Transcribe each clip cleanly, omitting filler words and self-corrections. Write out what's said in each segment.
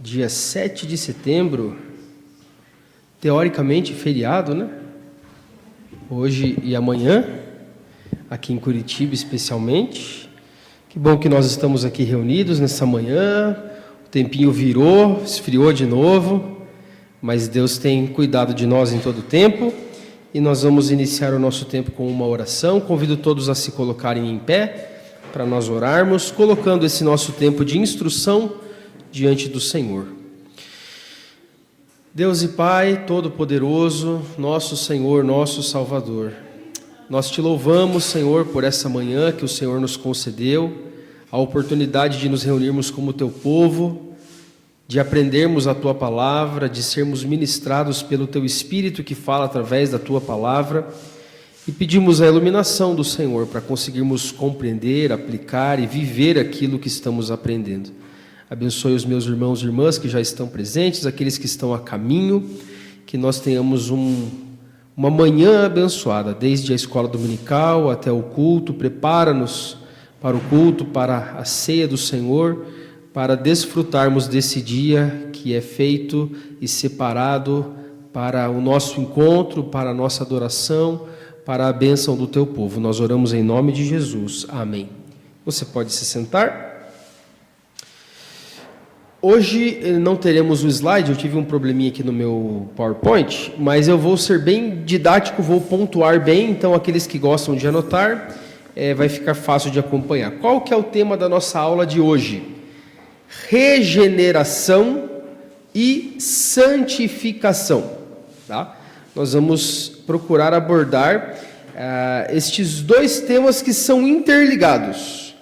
dia 7 de setembro, teoricamente feriado, né? Hoje e amanhã, aqui em Curitiba especialmente. Que bom que nós estamos aqui reunidos nessa manhã, o tempinho virou, esfriou de novo, mas Deus tem cuidado de nós em todo o tempo, e nós vamos iniciar o nosso tempo com uma oração. Convido todos a se colocarem em pé, para nós orarmos, colocando esse nosso tempo de instrução diante do Senhor. Deus e Pai Todo-Poderoso, nosso Senhor, nosso Salvador, nós te louvamos, Senhor, por essa manhã que o Senhor nos concedeu, a oportunidade de nos reunirmos como teu povo, de aprendermos a tua palavra, de sermos ministrados pelo teu Espírito que fala através da tua palavra, e pedimos a iluminação do Senhor para conseguirmos compreender, aplicar e viver aquilo que estamos aprendendo. Abençoe os meus irmãos e irmãs que já estão presentes, aqueles que estão a caminho, que nós tenhamos uma manhã abençoada, desde a escola dominical até o culto. Prepara-nos para o culto, para a ceia do Senhor, para desfrutarmos desse dia que é feito e separado para o nosso encontro, para a nossa adoração, para a bênção do teu povo. Nós oramos em nome de Jesus. Amém. Você pode se sentar. Hoje não teremos o slide, eu tive um probleminha aqui no meu PowerPoint, mas eu vou ser bem didático, vou pontuar bem, então aqueles que gostam de anotar, vai ficar fácil de acompanhar. Qual que é o tema da nossa aula de hoje? Regeneração e santificação. Tá? Nós vamos procurar abordar estes dois temas que são interligados.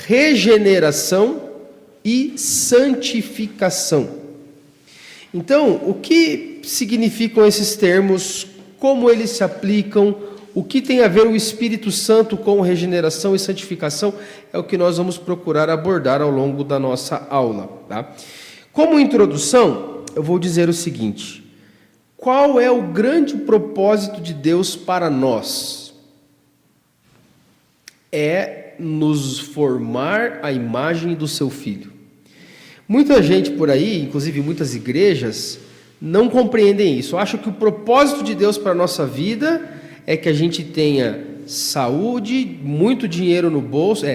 Regeneração e santificação. Então, o que significam esses termos? Como eles se aplicam? O que tem a ver o Espírito Santo com regeneração e santificação? É o que nós vamos procurar abordar ao longo da nossa aula. Tá? Como introdução, eu vou dizer o seguinte: qual é o grande propósito de Deus para nós? É nos formar à imagem do seu Filho. Muita gente por aí, inclusive muitas igrejas, não compreendem isso. Acham que o propósito de Deus para a nossa vida é que a gente tenha saúde, muito dinheiro no bolso,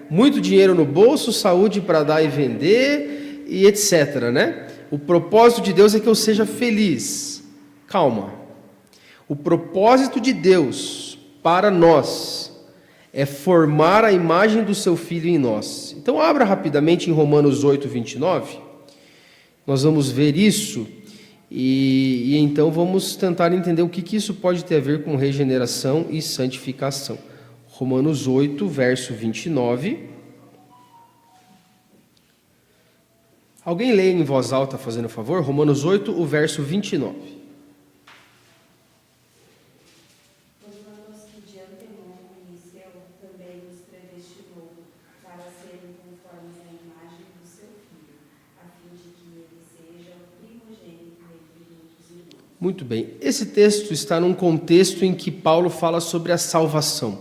muito dinheiro no bolso, saúde para dar e vender, e etc, né? O propósito de Deus é que eu seja feliz. Calma. O propósito de Deus para nós é formar a imagem do seu Filho em nós. Então abra rapidamente em Romanos 8, 29. Nós vamos ver isso e então vamos tentar entender o que isso pode ter a ver com regeneração e santificação. Romanos 8, verso 29. Alguém lê em voz alta, fazendo favor? Romanos 8, o verso 29. Muito bem, esse texto está num contexto em que Paulo fala sobre a salvação,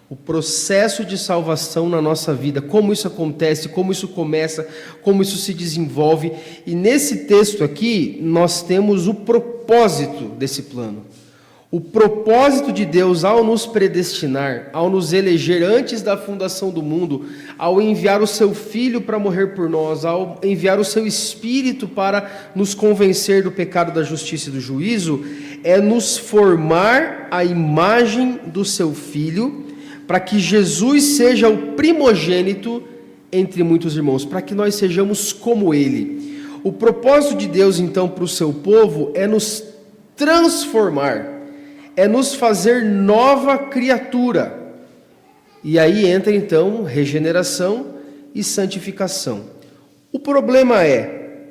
o processo de salvação na nossa vida, como isso acontece, como isso começa, como isso se desenvolve, e nesse texto aqui nós temos o propósito desse plano. O propósito de Deus ao nos predestinar, ao nos eleger antes da fundação do mundo, ao enviar o seu Filho para morrer por nós, ao enviar o seu Espírito para nos convencer do pecado, da justiça e do juízo, é nos formar à imagem do seu Filho, para que Jesus seja o primogênito entre muitos irmãos, para que nós sejamos como Ele. O propósito de Deus, então, para o seu povo é nos transformar, é nos fazer nova criatura. E aí entra então regeneração e santificação. O problema é,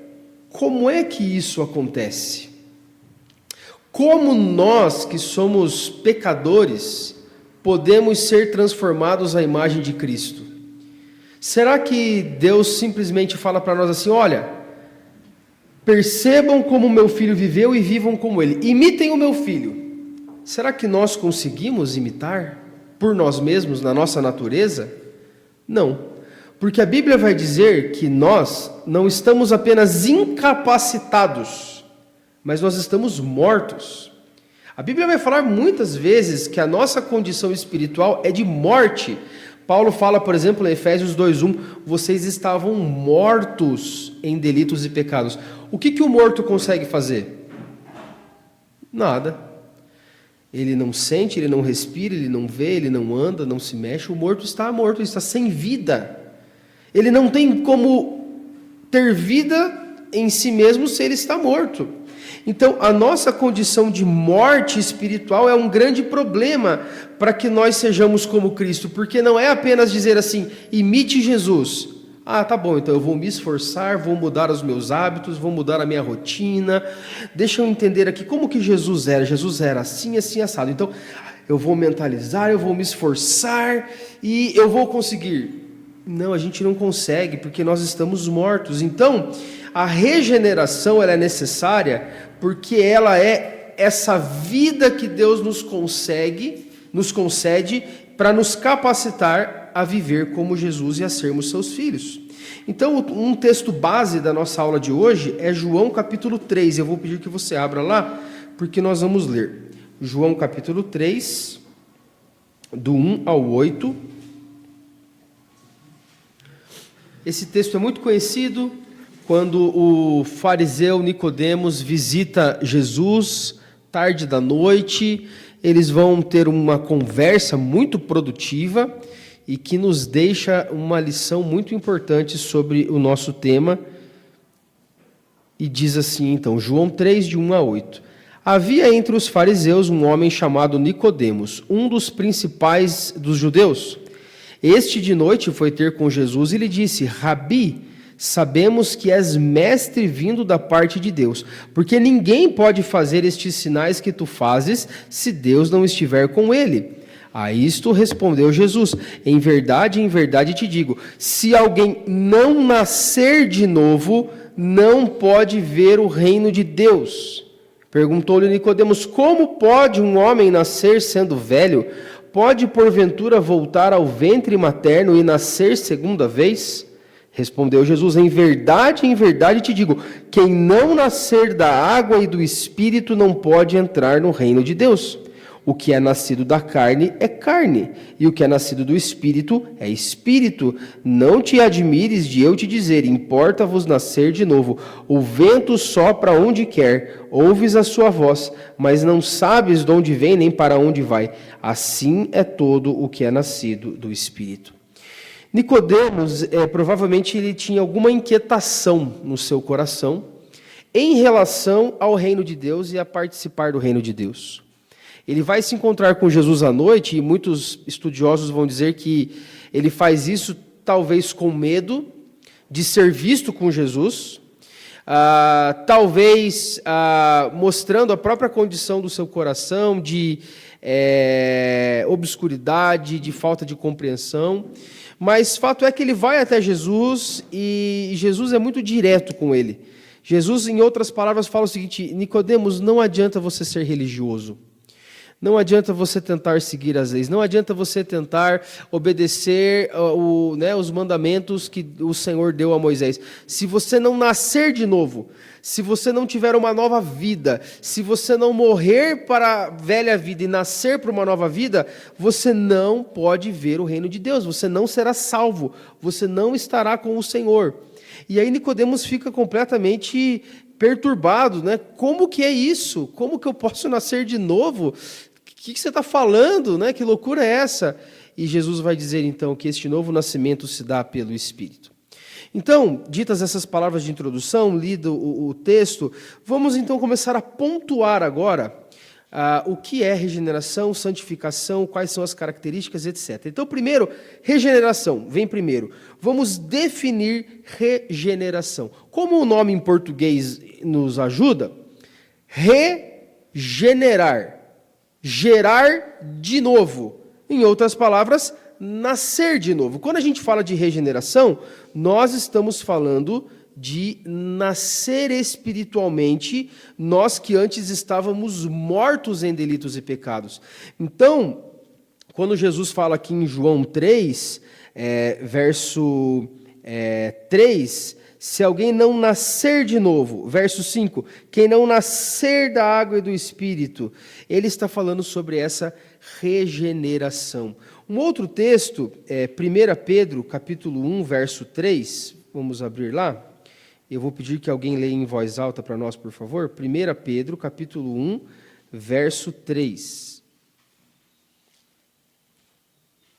como é que isso acontece? Como nós que somos pecadores podemos ser transformados à imagem de Cristo? Será que Deus simplesmente fala para nós assim: olha, percebam como meu filho viveu e vivam como ele, imitem o meu filho? Será que nós conseguimos imitar por nós mesmos, na nossa natureza? Não, porque a Bíblia vai dizer que nós não estamos apenas incapacitados, mas nós estamos mortos. A Bíblia vai falar muitas vezes que a nossa condição espiritual é de morte. Paulo fala, por exemplo, em Efésios 2:1, vocês estavam mortos em delitos e pecados. O que o morto consegue fazer? Nada. Ele não sente, ele não respira, ele não vê, ele não anda, não se mexe. O morto, ele está sem vida. Ele não tem como ter vida em si mesmo se ele está morto. Então, a nossa condição de morte espiritual é um grande problema para que nós sejamos como Cristo, porque não é apenas dizer assim, imite Jesus. Ah, tá bom, então eu vou me esforçar, vou mudar os meus hábitos, vou mudar a minha rotina. Deixa eu entender aqui como que Jesus era. Jesus era assim, assim, assado. Então, eu vou mentalizar, eu vou me esforçar e eu vou conseguir. Não, a gente não consegue, porque nós estamos mortos. Então, a regeneração ela é necessária porque ela é essa vida que Deus nos concede para nos capacitar a viver como Jesus e a sermos seus filhos. Então, um texto base da nossa aula de hoje é João capítulo 3. Eu vou pedir que você abra lá, porque nós vamos ler. João capítulo 3, do 1 ao 8. Esse texto é muito conhecido. Quando o fariseu Nicodemos visita Jesus, tarde da noite, eles vão ter uma conversa muito produtiva e que nos deixa uma lição muito importante sobre o nosso tema. E diz assim, então, João 3, de 1 a 8. Havia entre os fariseus um homem chamado Nicodemos, um dos principais dos judeus. Este de noite foi ter com Jesus e lhe disse, Rabi, sabemos que és mestre vindo da parte de Deus, porque ninguém pode fazer estes sinais que tu fazes se Deus não estiver com ele. A isto respondeu Jesus, em verdade te digo, se alguém não nascer de novo, não pode ver o reino de Deus. Perguntou-lhe Nicodemos, como pode um homem nascer sendo velho? Pode porventura voltar ao ventre materno e nascer segunda vez? Respondeu Jesus, em verdade te digo, quem não nascer da água e do Espírito não pode entrar no reino de Deus. O que é nascido da carne é carne, e o que é nascido do Espírito é Espírito. Não te admires de eu te dizer, importa-vos nascer de novo. O vento sopra onde quer, ouves a sua voz, mas não sabes de onde vem nem para onde vai. Assim é todo o que é nascido do Espírito. Nicodemos, provavelmente ele tinha alguma inquietação no seu coração em relação ao reino de Deus e a participar do reino de Deus. Ele vai se encontrar com Jesus à noite, e muitos estudiosos vão dizer que ele faz isso talvez com medo de ser visto com Jesus, talvez mostrando a própria condição do seu coração de obscuridade, de falta de compreensão. Mas fato é que ele vai até Jesus e Jesus é muito direto com ele. Jesus, em outras palavras, fala o seguinte, Nicodemos, não adianta você ser religioso. Não adianta você tentar seguir as leis. Não adianta você tentar obedecer os mandamentos que o Senhor deu a Moisés. Se você não nascer de novo, se você não tiver uma nova vida, se você não morrer para a velha vida e nascer para uma nova vida, você não pode ver o reino de Deus. Você não será salvo. Você não estará com o Senhor. E aí Nicodemos fica completamente perturbado, né? Como que é isso? Como que eu posso nascer de novo? O que você está falando, né? Que loucura é essa? E Jesus vai dizer então que este novo nascimento se dá pelo Espírito. Então, ditas essas palavras de introdução, lido o texto, vamos então começar a pontuar agora o que é regeneração, santificação, quais são as características, etc. Então, primeiro, regeneração, vem primeiro. Vamos definir regeneração. Como o nome em português nos ajuda, regenerar, gerar de novo. Em outras palavras, nascer de novo. Quando a gente fala de regeneração, nós estamos falando de nascer espiritualmente, nós que antes estávamos mortos em delitos e pecados. Então, quando Jesus fala aqui em João 3, verso 3, Se alguém não nascer de novo, verso 5, quem não nascer da água e do Espírito, ele está falando sobre essa regeneração. Um outro texto é 1 Pedro, capítulo 1, verso 3, vamos abrir lá. Eu vou pedir que alguém leia em voz alta para nós, por favor. 1 Pedro, capítulo 1, verso 3.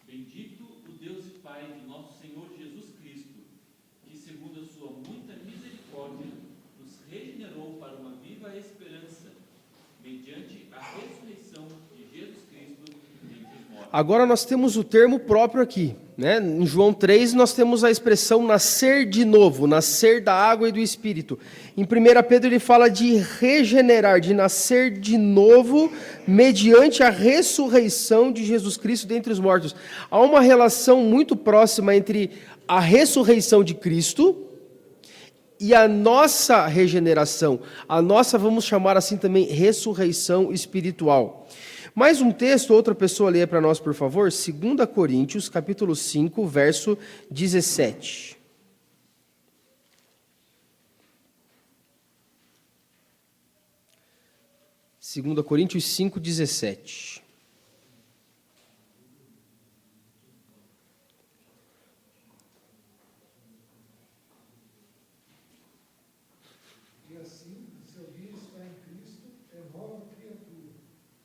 Bendito o Deus e Pai de nosso Senhor Jesus Cristo, que segundo a sua muita misericórdia, nos regenerou para uma viva esperança, mediante a ressurreição de Jesus Cristo dentre os mortos. Agora nós temos o termo próprio aqui, né? Em João 3 nós temos a expressão nascer de novo, nascer da água e do Espírito. Em 1 Pedro ele fala de regenerar, de nascer de novo mediante a ressurreição de Jesus Cristo dentre os mortos. Há uma relação muito próxima entre a ressurreição de Cristo e a nossa regeneração. A nossa, vamos chamar assim também, ressurreição espiritual. Mais um texto, outra pessoa leia para nós, por favor, 2 Coríntios, capítulo 5, verso 17. Segunda Coríntios 5, 17. E assim, se alguém está em Cristo, é nova criatura.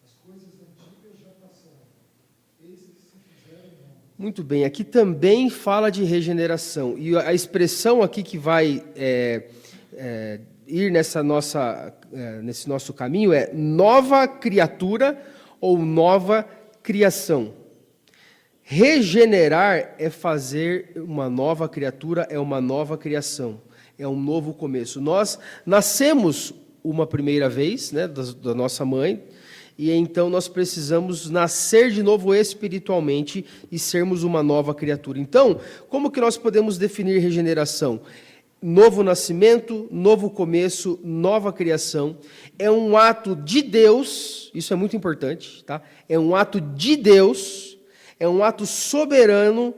As coisas antigas já passaram. Eis que se fizeram novas. Muito bem, aqui também fala de regeneração. E a expressão aqui que vai ir nesse nosso caminho é nova criatura ou nova criação. Regenerar é fazer uma nova criatura, é uma nova criação, é um novo começo. Nós nascemos uma primeira vez, né, da nossa mãe, e então nós precisamos nascer de novo espiritualmente e sermos uma nova criatura. Então, como que nós podemos definir regeneração? Novo nascimento, novo começo, nova criação. É um ato de Deus, isso é muito importante, tá? É um ato de Deus, é um ato soberano,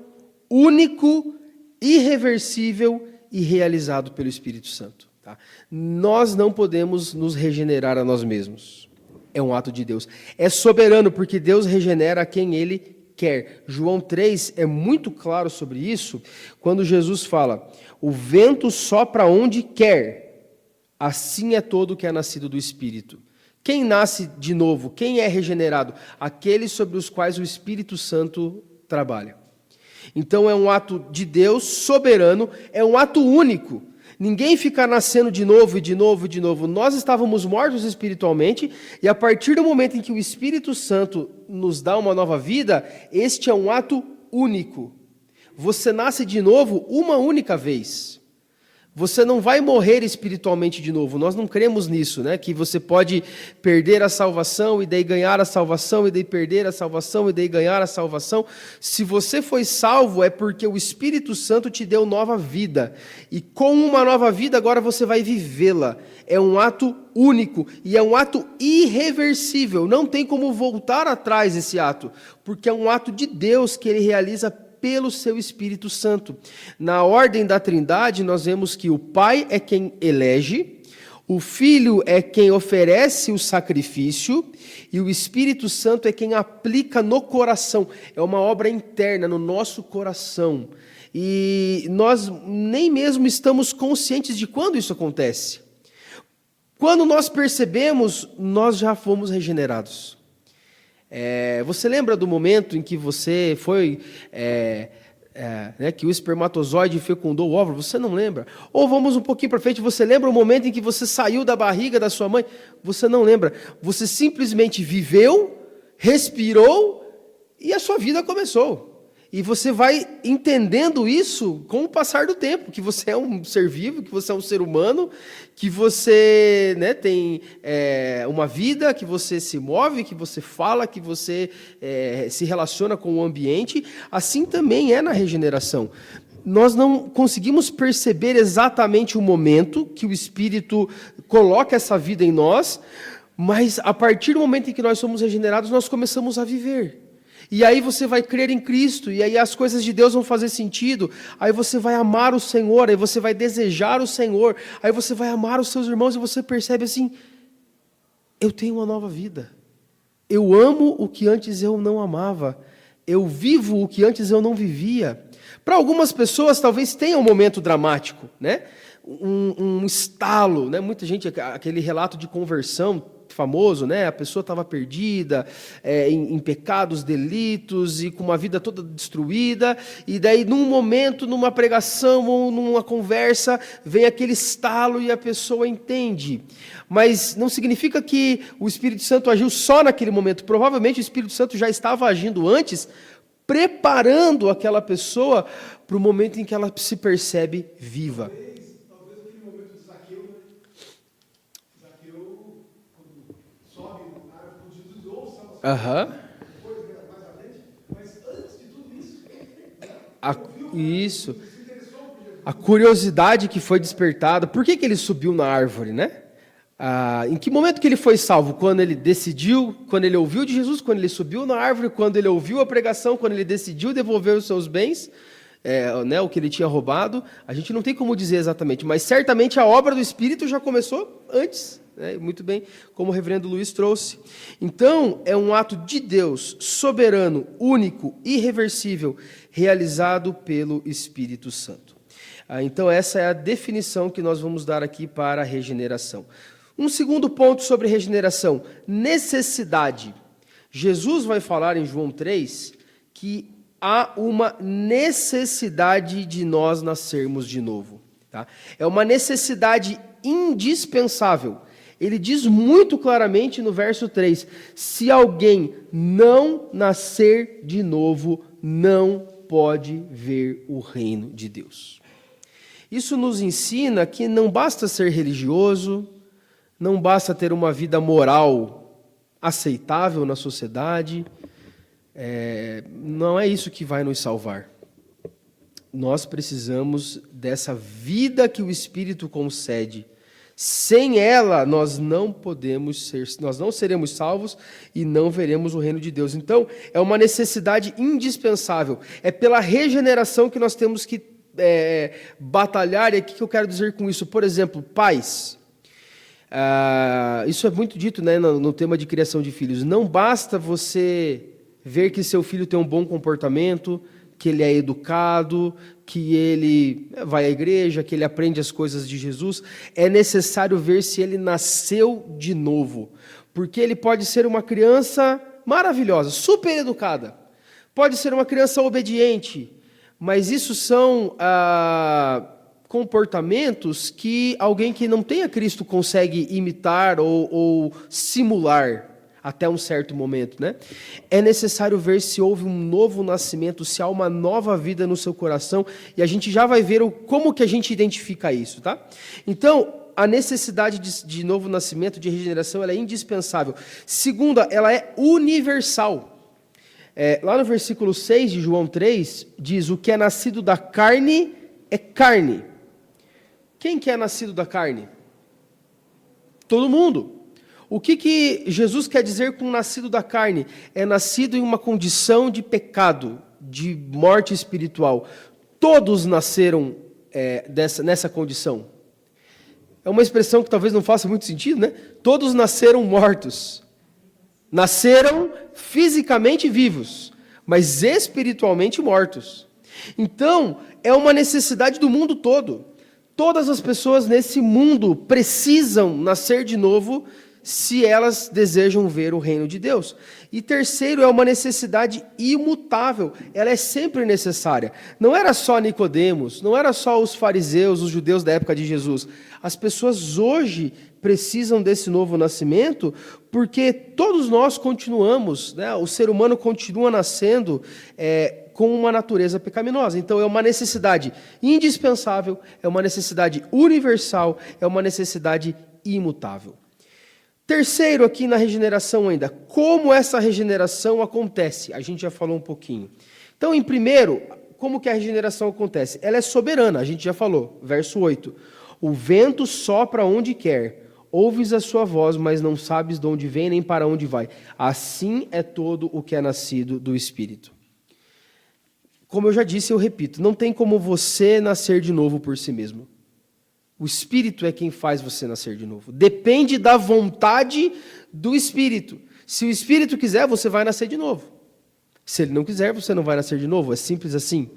único, irreversível e realizado pelo Espírito Santo. Tá? Nós não podemos nos regenerar a nós mesmos. É um ato de Deus. É soberano, porque Deus regenera a quem Ele quer. João 3 é muito claro sobre isso, quando Jesus fala, o vento sopra onde quer, assim é todo que é nascido do Espírito. Quem nasce de novo, quem é regenerado? Aqueles sobre os quais o Espírito Santo trabalha. Então é um ato de Deus soberano, é um ato único. Ninguém fica nascendo de novo e de novo e de novo. Nós estávamos mortos espiritualmente e a partir do momento em que o Espírito Santo nos dá uma nova vida, este é um ato único. Você nasce de novo uma única vez. Você não vai morrer espiritualmente de novo. Nós não cremos nisso, né? Que você pode perder a salvação e daí ganhar a salvação e daí perder a salvação e daí ganhar a salvação. Se você foi salvo é porque o Espírito Santo te deu nova vida. E com uma nova vida agora você vai vivê-la. É um ato único e é um ato irreversível. Não tem como voltar atrás esse ato, porque é um ato de Deus que Ele realiza pelo seu Espírito Santo. Na ordem da Trindade, nós vemos que o Pai é quem elege, o Filho é quem oferece o sacrifício e o Espírito Santo é quem aplica no coração. É uma obra interna no nosso coração. E nós nem mesmo estamos conscientes de quando isso acontece. Quando nós percebemos, nós já fomos regenerados. Você lembra do momento em que você foi, que o espermatozoide fecundou o óvulo? Você não lembra? Ou vamos um pouquinho para frente, você lembra o momento em que você saiu da barriga da sua mãe? Você não lembra. Você simplesmente viveu, respirou e a sua vida começou. E você vai entendendo isso com o passar do tempo, que você é um ser vivo, que você é um ser humano, que você, né, tem uma vida, que você se move, que você fala, que você se relaciona com o ambiente. Assim também é na regeneração. Nós não conseguimos perceber exatamente o momento que o Espírito coloca essa vida em nós, mas a partir do momento em que nós somos regenerados, nós começamos a viver. E aí você vai crer em Cristo, e aí as coisas de Deus vão fazer sentido, aí você vai amar o Senhor, aí você vai desejar o Senhor, aí você vai amar os seus irmãos, e você percebe assim, eu tenho uma nova vida. Eu amo o que antes eu não amava. Eu vivo o que antes eu não vivia. Para algumas pessoas, talvez tenha um momento dramático, né? Um estalo, né? Muita gente, aquele relato de conversão famoso, né? A pessoa estava perdida, em pecados, delitos e com uma vida toda destruída, e daí num momento, numa pregação ou numa conversa, vem aquele estalo e a pessoa entende. Mas não significa que o Espírito Santo agiu só naquele momento. Provavelmente o Espírito Santo já estava agindo antes, preparando aquela pessoa para o momento em que ela se percebe viva. Talvez aquele momento de Zaqueu, né? Zaqueu, quando sobe na árvore com Jesus, ouça a Aham. depois, mais à frente, mas antes de tudo isso, Isso. A curiosidade que foi despertada. Por que ele subiu na árvore, né? Em que momento que ele foi salvo? Quando ele decidiu, quando ele ouviu de Jesus, quando ele subiu na árvore, quando ele ouviu a pregação, quando ele decidiu devolver os seus bens, né, o que ele tinha roubado. A gente não tem como dizer exatamente, mas certamente a obra do Espírito já começou antes, né, muito bem, como o reverendo Luiz trouxe. Então, é um ato de Deus, soberano, único, irreversível, realizado pelo Espírito Santo. Então, essa é a definição que nós vamos dar aqui para a regeneração. Um segundo ponto sobre regeneração, necessidade. Jesus vai falar em João 3 que há uma necessidade de nós nascermos de novo. Tá? É uma necessidade indispensável. Ele diz muito claramente no verso 3, se alguém não nascer de novo, não pode ver o reino de Deus. Isso nos ensina que não basta ser religioso, não basta ter uma vida moral aceitável na sociedade, não é isso que vai nos salvar. Nós precisamos dessa vida que o Espírito concede. Sem ela, nós não seremos salvos e não veremos o reino de Deus. Então, é uma necessidade indispensável. É pela regeneração que nós temos que batalhar. E o que eu quero dizer com isso? Por exemplo, pais. Isso é muito dito, né, no tema de criação de filhos. Não basta você ver que seu filho tem um bom comportamento, que ele é educado, que ele vai à igreja, que ele aprende as coisas de Jesus. É necessário ver se ele nasceu de novo. Porque ele pode ser uma criança maravilhosa, super educada. Pode ser uma criança obediente. Mas isso são comportamentos que alguém que não tenha Cristo consegue imitar ou simular até um certo momento, né? É necessário ver se houve um novo nascimento, se há uma nova vida no seu coração, e a gente já vai ver como que a gente identifica isso, tá? Então, a necessidade de novo nascimento, de regeneração, ela é indispensável. Segunda, ela é universal. Lá no versículo 6 de João 3, diz, o que é nascido da carne é carne. Quem que é nascido da carne? Todo mundo. O que Jesus quer dizer com nascido da carne? É nascido em uma condição de pecado, de morte espiritual. Todos nasceram nessa condição. É uma expressão que talvez não faça muito sentido, né? Todos nasceram mortos. Nasceram fisicamente vivos, mas espiritualmente mortos. Então, é uma necessidade do mundo todo. Todas as pessoas nesse mundo precisam nascer de novo se elas desejam ver o reino de Deus. E terceiro, é uma necessidade imutável. Ela é sempre necessária. Não era só Nicodemos, não era só os fariseus, os judeus da época de Jesus. As pessoas hoje precisam desse novo nascimento, porque todos nós continuamos, né? O ser humano continua nascendo com uma natureza pecaminosa. Então é uma necessidade indispensável, é uma necessidade universal, é uma necessidade imutável. Terceiro, aqui na regeneração ainda, como essa regeneração acontece? A gente já falou um pouquinho. Então, em primeiro, como que a regeneração acontece? Ela é soberana, a gente já falou, verso 8. O vento sopra onde quer, Ouves a sua voz, mas não sabes de onde vem nem para onde vai. Assim é todo o que é nascido do Espírito. Como eu já disse, eu repito, não tem como você nascer de novo por si mesmo. O Espírito é quem faz você nascer de novo. Depende da vontade do Espírito. Se o Espírito quiser, você vai nascer de novo. Se ele não quiser, você não vai nascer de novo. É simples assim.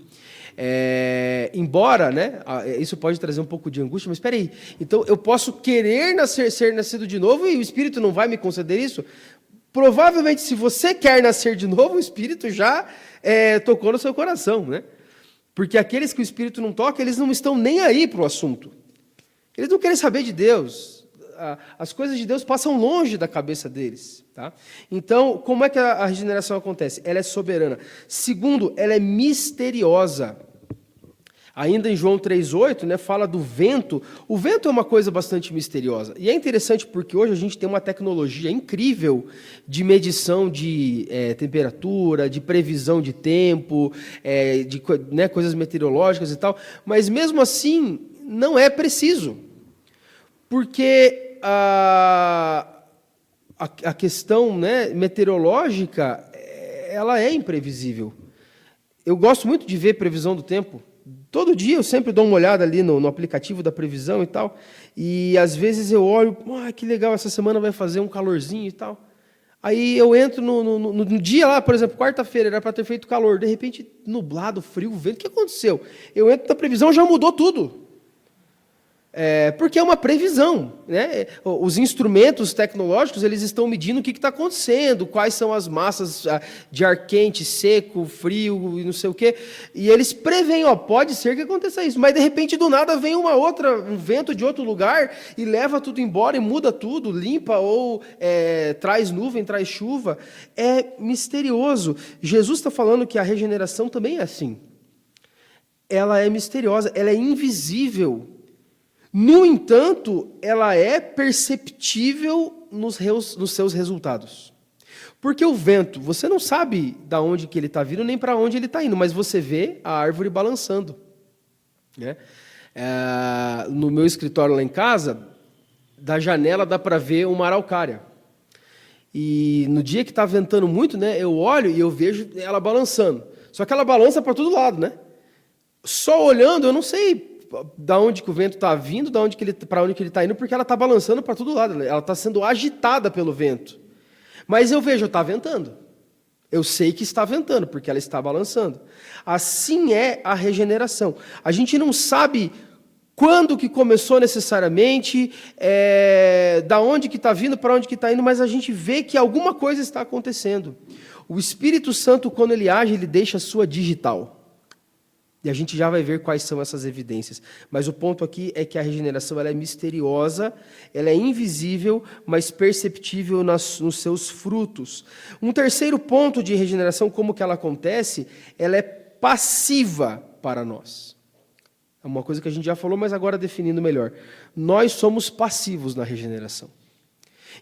Embora, né, isso pode trazer um pouco de angústia, mas espera aí. Então, eu posso querer ser nascido de novo e o Espírito não vai me conceder isso? Provavelmente, se você quer nascer de novo, o Espírito já tocou no seu coração, né? Porque aqueles que o Espírito não toca, eles não estão nem aí para o assunto. Eles não querem saber de Deus. As coisas de Deus passam longe da cabeça deles. Tá? Então, como é que a regeneração acontece? Ela é soberana. Segundo, ela é misteriosa. Ainda em João 3,8, né, fala do vento. O vento é uma coisa bastante misteriosa. E é interessante porque hoje a gente tem uma tecnologia incrível de medição de temperatura, de previsão de tempo, de coisas meteorológicas e tal. Mas mesmo assim, não é preciso. Porque a questão, né, meteorológica, ela é imprevisível. Eu gosto muito de ver previsão do tempo. Todo dia eu sempre dou uma olhada ali no aplicativo da previsão e tal, e às vezes eu olho, que legal, essa semana vai fazer um calorzinho e tal. Aí eu entro no dia lá, por exemplo, quarta-feira, era para ter feito calor, de repente nublado, frio, vento, o que aconteceu? Eu entro na previsão, já mudou tudo. Porque é uma previsão, né? Os instrumentos tecnológicos, eles estão medindo o que está acontecendo, quais são as massas de ar quente, seco, frio e não sei o quê, e eles preveem, pode ser que aconteça isso, mas de repente do nada vem um vento de outro lugar e leva tudo embora e muda tudo, limpa ou traz nuvem, traz chuva. É misterioso. Jesus está falando que a regeneração também é assim. Ela é misteriosa, ela é invisível. No entanto, ela é perceptível nos seus resultados. Porque o vento, você não sabe de onde que ele está vindo, nem para onde ele está indo, mas você vê a árvore balançando. Né? No meu escritório lá em casa, da janela dá para ver uma araucária. E no dia que está ventando muito, né, eu olho e eu vejo ela balançando. Só que ela balança para todo lado, né? Só olhando, eu não sei da onde que o vento está vindo, para onde que ele está indo, porque ela está balançando para todo lado, ela está sendo agitada pelo vento. Mas eu vejo, está ventando. Eu sei que está ventando, porque ela está balançando. Assim é a regeneração. A gente não sabe quando que começou necessariamente, da onde que está vindo, para onde que está indo, mas a gente vê que alguma coisa está acontecendo. O Espírito Santo, quando ele age, ele deixa a sua digital. E a gente já vai ver quais são essas evidências. Mas o ponto aqui é que a regeneração ela é misteriosa, ela é invisível, mas perceptível nos seus frutos. Um terceiro ponto de regeneração, como que ela acontece, ela é passiva para nós. É uma coisa que a gente já falou, mas agora definindo melhor. Nós somos passivos na regeneração.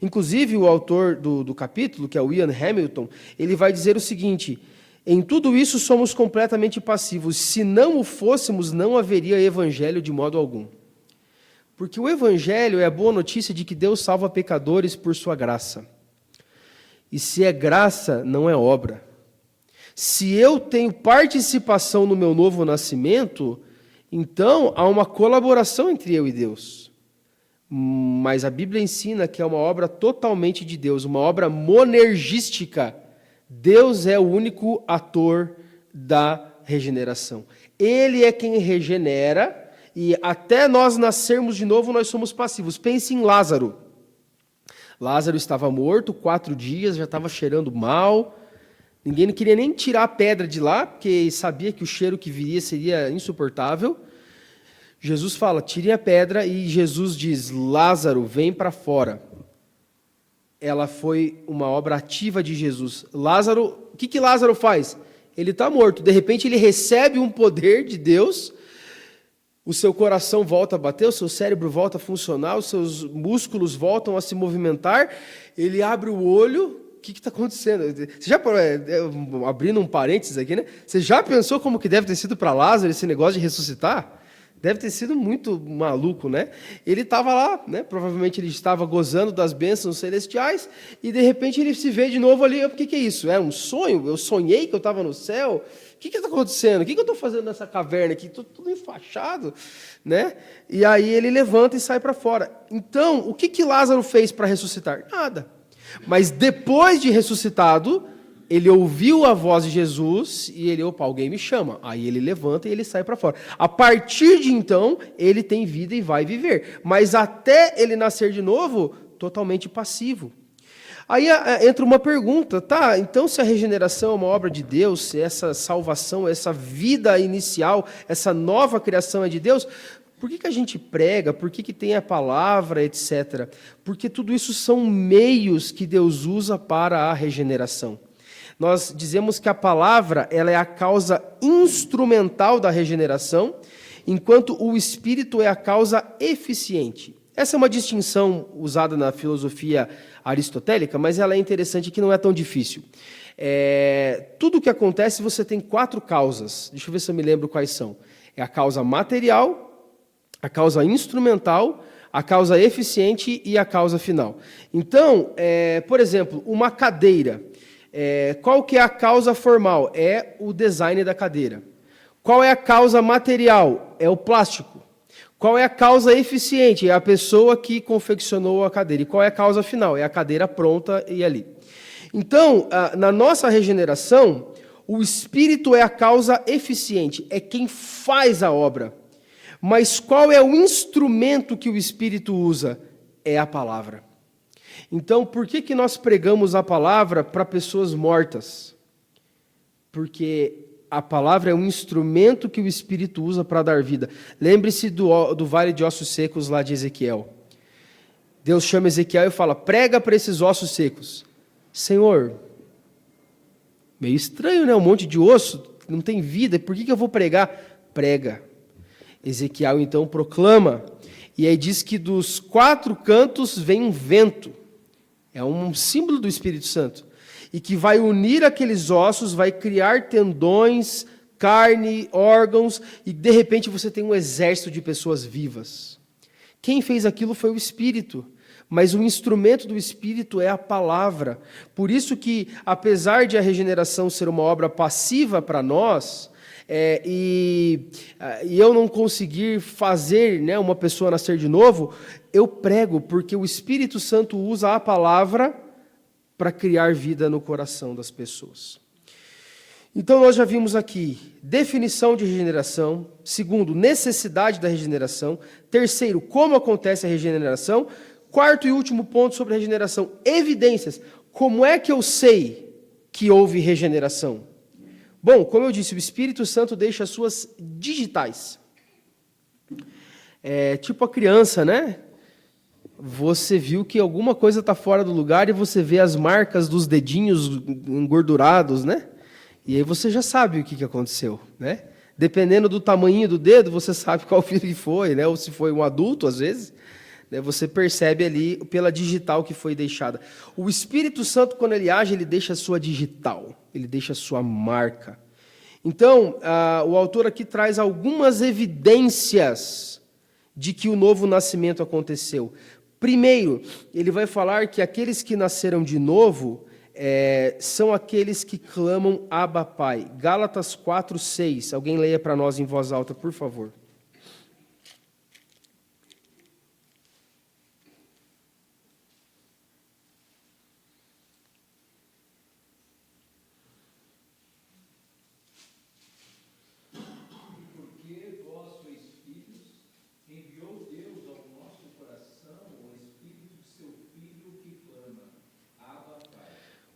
Inclusive, o autor do capítulo, que é o Ian Hamilton, ele vai dizer o seguinte: em tudo isso somos completamente passivos. Se não o fôssemos, não haveria evangelho de modo algum. Porque o evangelho é a boa notícia de que Deus salva pecadores por sua graça. E se é graça, não é obra. Se eu tenho participação no meu novo nascimento, então há uma colaboração entre eu e Deus. Mas a Bíblia ensina que é uma obra totalmente de Deus, uma obra monergística. Deus é o único ator da regeneração. Ele é quem regenera, e até nós nascermos de novo, nós somos passivos. Pense em Lázaro. Lázaro estava morto 4 dias, já estava cheirando mal. Ninguém não queria nem tirar a pedra de lá, porque sabia que o cheiro que viria seria insuportável. Jesus fala, tirem a pedra, e Jesus diz, Lázaro, vem para fora. Ela foi uma obra ativa de Jesus. Lázaro, o que Lázaro faz? Ele está morto. De repente, ele recebe um poder de Deus, o seu coração volta a bater, o seu cérebro volta a funcionar, os seus músculos voltam a se movimentar, ele abre o olho. O que está acontecendo? Você já, abrindo um parênteses aqui, né? Você já pensou como que deve ter sido para Lázaro esse negócio de ressuscitar? Deve ter sido muito maluco, né? Ele estava lá, né? Provavelmente ele estava gozando das bênçãos celestiais e, de repente, ele se vê de novo ali. O que é isso? É um sonho? Eu sonhei que eu estava no céu? O que está acontecendo? O que eu estou fazendo nessa caverna aqui? Estou tudo enfaixado, né? E aí ele levanta e sai para fora. Então, o que Lázaro fez para ressuscitar? Nada. Mas depois de ressuscitado, ele ouviu a voz de Jesus e ele, opa, alguém me chama. Aí ele levanta e ele sai para fora. A partir de então, ele tem vida e vai viver. Mas até ele nascer de novo, totalmente passivo. Aí entra uma pergunta, tá? Então, se a regeneração é uma obra de Deus, se essa salvação, essa vida inicial, essa nova criação é de Deus, por que a gente prega? Por que tem a palavra, etc.? Porque tudo isso são meios que Deus usa para a regeneração. Nós dizemos que a palavra ela é a causa instrumental da regeneração, enquanto o Espírito é a causa eficiente. Essa é uma distinção usada na filosofia aristotélica, mas ela é interessante que não é tão difícil. Tudo o que acontece, você tem 4 causas. Deixa eu ver se eu me lembro quais são. É a causa material, a causa instrumental, a causa eficiente e a causa final. Então, por exemplo, uma cadeira. Qual que é a causa formal? É o design da cadeira. Qual é a causa material? É o plástico. Qual é a causa eficiente? É a pessoa que confeccionou a cadeira. E qual é a causa final? É a cadeira pronta e ali. Então, na nossa regeneração, o Espírito é a causa eficiente, é quem faz a obra. Mas qual é o instrumento que o Espírito usa? É a palavra. Então, por que nós pregamos a palavra para pessoas mortas? Porque a palavra é um instrumento que o Espírito usa para dar vida. Lembre-se do vale de ossos secos lá de Ezequiel. Deus chama Ezequiel e fala, prega para esses ossos secos. Senhor, meio estranho, né? Um monte de osso, não tem vida, por que eu vou pregar? Prega. Ezequiel então proclama, e aí diz que dos 4 cantos vem um vento. É um símbolo do Espírito Santo. E que vai unir aqueles ossos, vai criar tendões, carne, órgãos, e de repente você tem um exército de pessoas vivas. Quem fez aquilo foi o Espírito, mas o instrumento do Espírito é a palavra. Por isso que, apesar de a regeneração ser uma obra passiva para nós, e eu não conseguir fazer, né, uma pessoa nascer de novo, eu prego, porque o Espírito Santo usa a palavra para criar vida no coração das pessoas. Então, nós já vimos aqui definição de regeneração. Segundo, necessidade da regeneração. Terceiro, como acontece a regeneração. Quarto e último ponto sobre a regeneração, evidências. Como é que eu sei que houve regeneração? Bom, como eu disse, o Espírito Santo deixa as suas digitais. Tipo a criança, né? Você viu que alguma coisa está fora do lugar e você vê as marcas dos dedinhos engordurados, né? E aí você já sabe o que aconteceu, né? Dependendo do tamanho do dedo, você sabe qual filho que foi, né? Ou se foi um adulto, às vezes, né? Você percebe ali pela digital que foi deixada. O Espírito Santo, quando ele age, ele deixa a sua digital, ele deixa a sua marca. Então, o autor aqui traz algumas evidências de que o novo nascimento aconteceu. Primeiro, ele vai falar que aqueles que nasceram de novo são aqueles que clamam Abba, Pai. Gálatas 4:6. Alguém leia para nós em voz alta, por favor.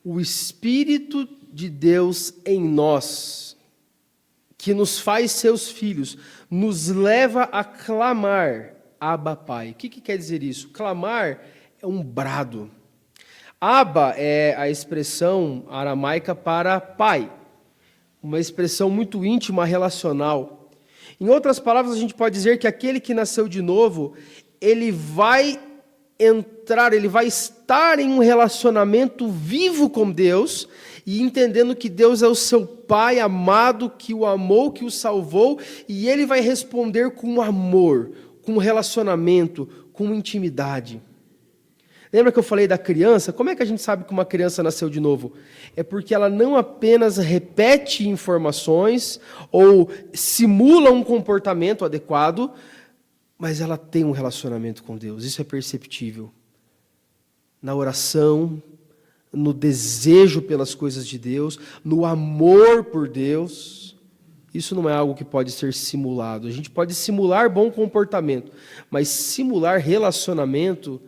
O Espírito de Deus em nós, que nos faz seus filhos, nos leva a clamar, Abba, Pai. O que quer dizer isso? Clamar é um brado. Abba é a expressão aramaica para pai, uma expressão muito íntima, relacional. Em outras palavras, a gente pode dizer que aquele que nasceu de novo, ele vai entrar, ele vai estar em um relacionamento vivo com Deus e entendendo que Deus é o seu Pai amado, que o amou, que o salvou, e ele vai responder com amor, com relacionamento, com intimidade. Lembra que eu falei da criança? Como é que a gente sabe que uma criança nasceu de novo? É porque ela não apenas repete informações ou simula um comportamento adequado, mas ela tem um relacionamento com Deus. Isso é perceptível. Na oração, no desejo pelas coisas de Deus, no amor por Deus. Isso não é algo que pode ser simulado. A gente pode simular bom comportamento, mas simular relacionamento,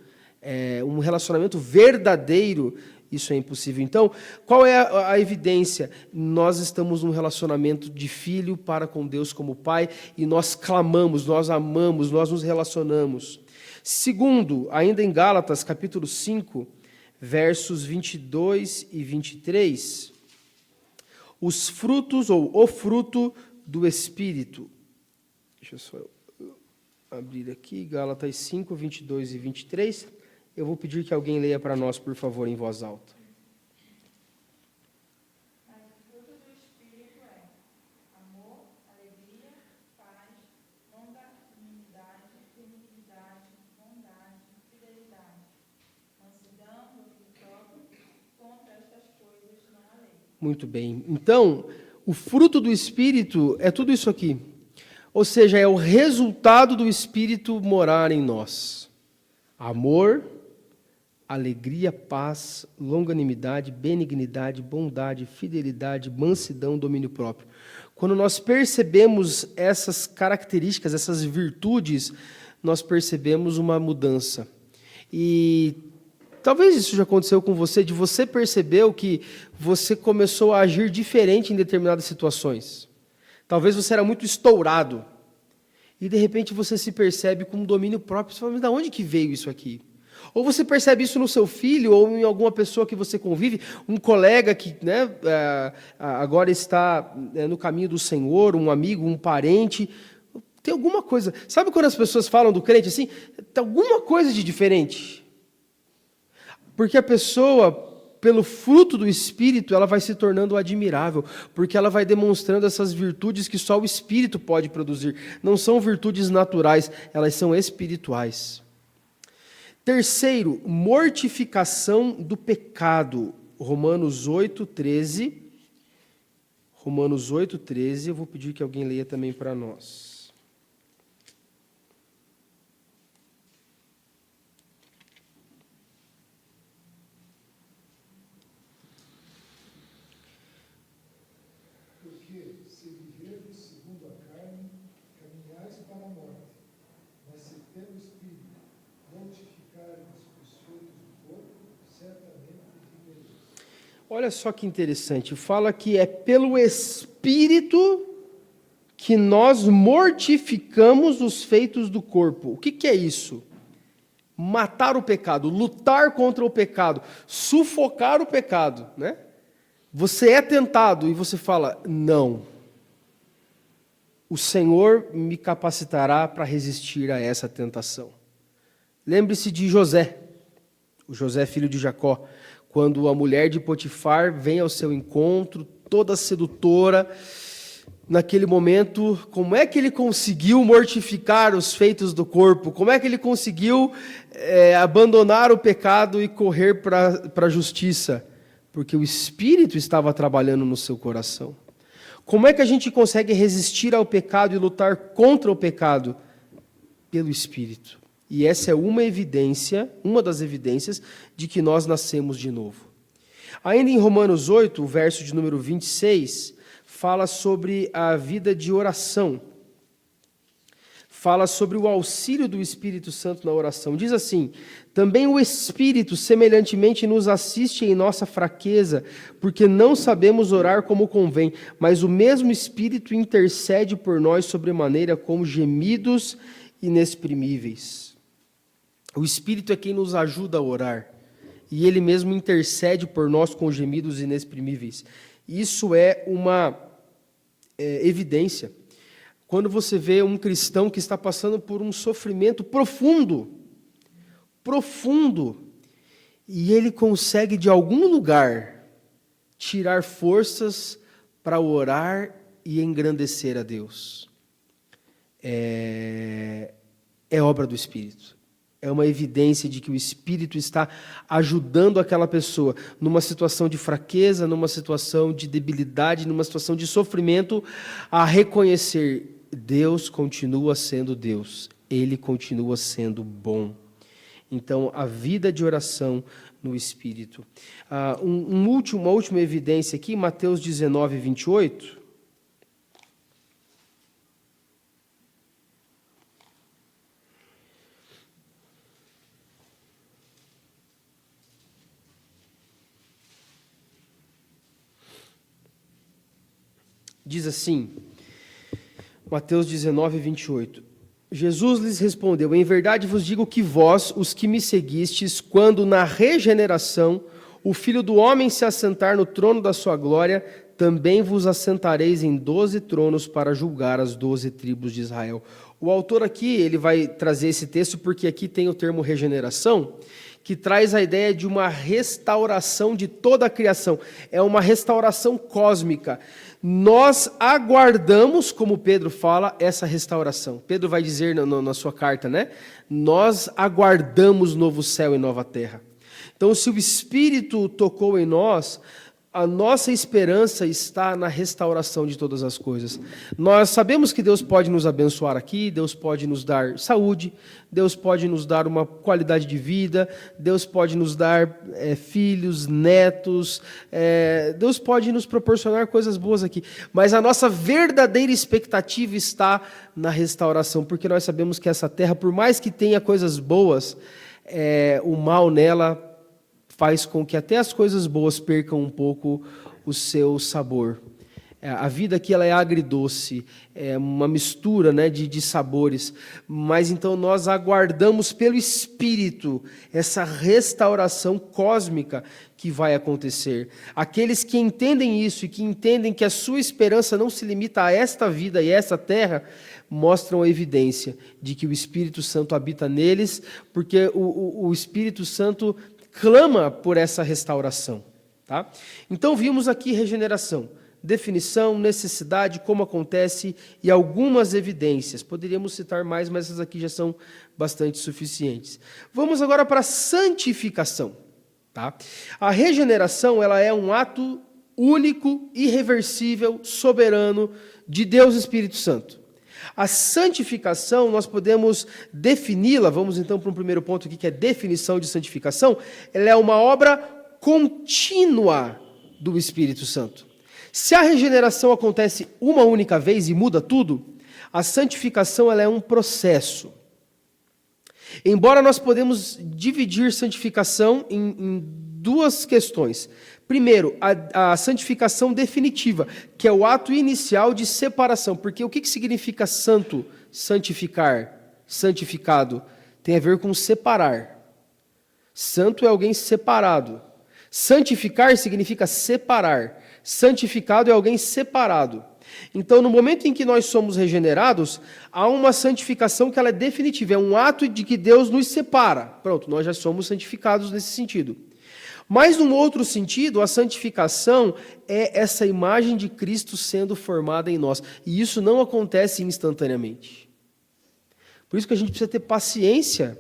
um relacionamento verdadeiro, isso é impossível. Então, qual é a evidência? Nós estamos num relacionamento de filho para com Deus como Pai, e nós clamamos, nós amamos, nós nos relacionamos. Segundo, ainda em Gálatas, capítulo 5, versos 22 e 23, os frutos, ou o fruto do Espírito. Deixa eu só abrir aqui, Gálatas 5, 22 e 23. Eu vou pedir que alguém leia para nós, por favor, em voz alta. Mas o fruto do Espírito é amor, alegria, paz, longanimidade, benignidade, bondade, fidelidade, mansidão, domínio próprio. Contra estas coisas não há lei. Muito bem. Então, o fruto do Espírito é tudo isso aqui. Ou seja, é o resultado do Espírito morar em nós. Amor, alegria, paz, longanimidade, benignidade, bondade, fidelidade, mansidão, domínio próprio. Quando nós percebemos essas características, essas virtudes, nós percebemos uma mudança. E talvez isso já aconteceu com você, de você percebeu que você começou a agir diferente em determinadas situações. Talvez você era muito estourado. E de repente você se percebe com um domínio próprio. Você fala, mas de onde que veio isso aqui? Ou você percebe isso no seu filho, ou em alguma pessoa que você convive, um colega que agora está no caminho do Senhor, um amigo, um parente. Tem alguma coisa. Sabe quando as pessoas falam do crente assim? Tem alguma coisa de diferente. Porque a pessoa, pelo fruto do Espírito, ela vai se tornando admirável, porque ela vai demonstrando essas virtudes que só o Espírito pode produzir. Não são virtudes naturais, elas são espirituais. Terceiro, mortificação do pecado. Romanos 8:13. Romanos 8:13, eu vou pedir que alguém leia também para nós. Porque, se viverdes segundo a carne, caminhais para a morte. Mas se pelo Espírito mortificardes os feitos do corpo, certamente vivereis. Olha só que interessante, fala que é pelo Espírito que nós mortificamos os feitos do corpo. O que é isso? Matar o pecado, lutar contra o pecado, sufocar o pecado, né? Você é tentado e você fala, não. O Senhor me capacitará para resistir a essa tentação. Lembre-se de José, o José filho de Jacó, quando a mulher de Potifar vem ao seu encontro, toda sedutora. Naquele momento, como é que ele conseguiu mortificar os feitos do corpo? Como é que ele conseguiu abandonar o pecado e correr para a justiça? Porque o Espírito estava trabalhando no seu coração. Como é que a gente consegue resistir ao pecado e lutar contra o pecado? Pelo Espírito. E essa é uma evidência, uma das evidências de que nós nascemos de novo. Ainda em Romanos 8, o verso de número 26, fala sobre a vida de oração. Fala sobre o auxílio do Espírito Santo na oração. Diz assim, também o Espírito semelhantemente nos assiste em nossa fraqueza, porque não sabemos orar como convém, mas o mesmo Espírito intercede por nós sobremaneira com gemidos inexprimíveis. O Espírito é quem nos ajuda a orar, e Ele mesmo intercede por nós com gemidos inexprimíveis. Isso é uma evidência. Quando você vê um cristão que está passando por um sofrimento profundo, profundo e ele consegue de algum lugar tirar forças para orar e engrandecer a Deus. É obra do Espírito. É uma evidência de que o Espírito está ajudando aquela pessoa numa situação de fraqueza, numa situação de debilidade, numa situação de sofrimento, a reconhecer: Deus continua sendo Deus, Ele continua sendo bom. Então, a vida de oração no Espírito. Uma última evidência aqui, Mateus 19, 28. Diz assim, Mateus 19, 28. Jesus lhes respondeu: em verdade vos digo que vós, os que me seguistes, quando na regeneração o Filho do Homem se assentar no trono da sua glória, também vos assentareis em 12 tronos para julgar as 12 tribos de Israel. O autor aqui, ele vai trazer esse texto porque aqui tem o termo regeneração, que traz a ideia de uma restauração de toda a criação. É uma restauração cósmica. Nós aguardamos, como Pedro fala, essa restauração. Pedro vai dizer na sua carta, né? Nós aguardamos novo céu e nova terra. Então, se o Espírito tocou em nós, a nossa esperança está na restauração de todas as coisas. Nós sabemos que Deus pode nos abençoar aqui, Deus pode nos dar saúde, Deus pode nos dar uma qualidade de vida, Deus pode nos dar filhos, netos, Deus pode nos proporcionar coisas boas aqui. Mas a nossa verdadeira expectativa está na restauração, porque nós sabemos que essa terra, por mais que tenha coisas boas, o mal nela faz com que até as coisas boas percam um pouco o seu sabor. A vida aqui ela é agridoce, é uma mistura, né, de sabores, mas então nós aguardamos pelo Espírito essa restauração cósmica que vai acontecer. Aqueles que entendem isso e que entendem que a sua esperança não se limita a esta vida e a esta terra, mostram a evidência de que o Espírito Santo habita neles, porque o Espírito Santo clama por essa restauração. Tá? Então vimos aqui regeneração, definição, necessidade, como acontece e algumas evidências. Poderíamos citar mais, mas essas aqui já são bastante suficientes. Vamos agora para a santificação. Tá? A regeneração ela é um ato único, irreversível, soberano de Deus Espírito Santo. A santificação, nós podemos defini-la, vamos então para um primeiro ponto aqui, que é definição de santificação, ela é uma obra contínua do Espírito Santo. Se a regeneração acontece uma única vez e muda tudo, a santificação ela é um processo. Embora nós podemos dividir santificação em duas questões. Primeiro, a santificação definitiva, que é o ato inicial de separação. Porque o que significa santo, santificar, santificado? Tem a ver com separar. Santo é alguém separado. Santificar significa separar. Santificado é alguém separado. Então, no momento em que nós somos regenerados, há uma santificação que ela é definitiva. É um ato de que Deus nos separa. Pronto, nós já somos santificados nesse sentido. Mas, num outro sentido, a santificação é essa imagem de Cristo sendo formada em nós. E isso não acontece instantaneamente. Por isso que a gente precisa ter paciência